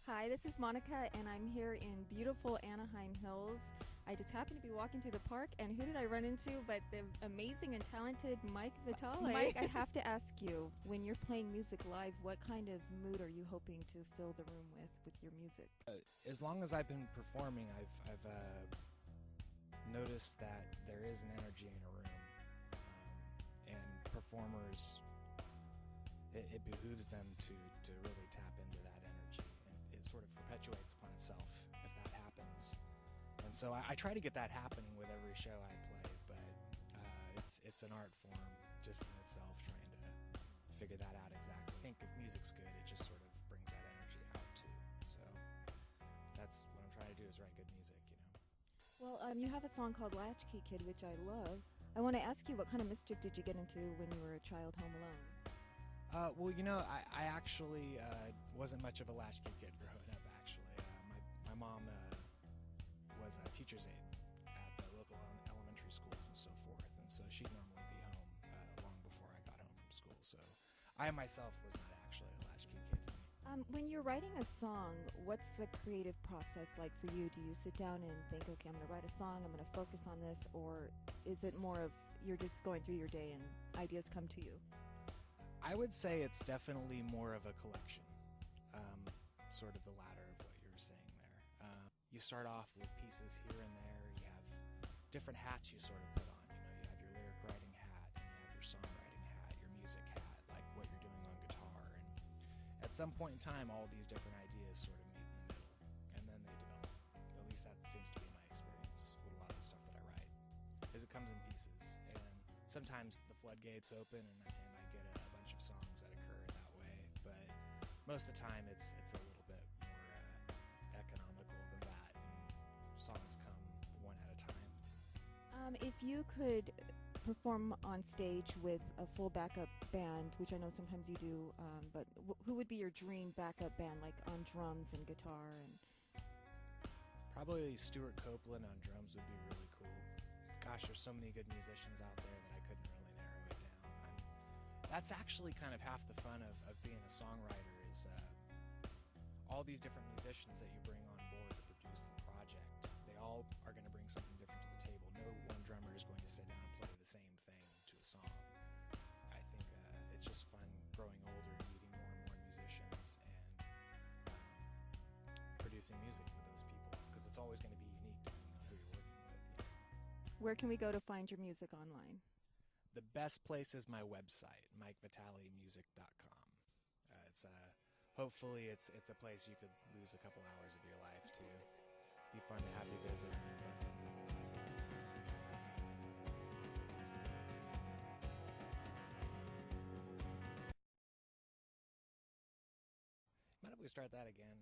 Hi, this is Monica, and I'm here in beautiful Anaheim Hills. I just happened to be walking through the park, and who did I run into but the amazing and talented Mike Vitale. Mike, I have to ask you, when you're playing music live, what kind of mood are you hoping to fill the room with your music? As long as I've been performing, I've noticed that there is an energy in a room, and performers, it behooves them to really tap into that energy, and it sort of perpetuates upon itself if that happens. And so I try to get that happening with every show I play, but it's an art form just in itself, trying to figure that out exactly. I think if music's good, it just sort of brings that energy out too. So that's what I'm trying to do, is write good music, you know. Well, you have a song called Latchkey Kid, which I love. I want to ask you, what kind of mischief did you get into when you were a child home alone? Well, you know, I actually wasn't much of a latchkey kid growing up, actually. My mom was a teacher's aide at the local elementary schools and so forth, and so she'd normally be home long before I got home from school. So I myself was not actually a latchkey kid. When you're writing a song, what's the creative process like for you? Do you sit down and think, okay, I'm going to write a song, I'm going to focus on this, or is it more of you're just going through your day and ideas come to you? I would say it's definitely more of a collection, sort of the latter of what you were saying there. You start off with pieces here and there. You have different hats you sort of put on. You know, you have your lyric writing hat, and you have your songwriting hat, your music hat, like what you're doing on guitar. And at some point in time, all these different ideas sort of meet in the middle, and then they develop. At least that seems to be my experience with a lot of the stuff that I write, is it comes in pieces. And sometimes the floodgates open, and I get a bunch of songs that occur that way. But most of the time, it's a little bit more economical than that, and songs come one at a time. If you could perform on stage with a full backup band, which I know sometimes you do, but who would be your dream backup band, like on drums and guitar? And Probably Stuart Copeland on drums would be really cool. Gosh, there's so many good musicians out there that I couldn't really narrow it down. That's actually kind of half the fun of being a songwriter, is all these different musicians that you bring on board to produce the project. They all are going to bring something different to the table. No one drummer is going to sit down and play the same thing to a song. I think it's just fun growing older and meeting more and more musicians and producing music with those people, because it's always going to be unique depending on who you're working with. You know? where can we go to find your music online? The best place is my website, MikeVitaleMusic.com. It's hopefully it's a place you could lose a couple hours of your life to. Be fun to have you visit. Mind if we start that again?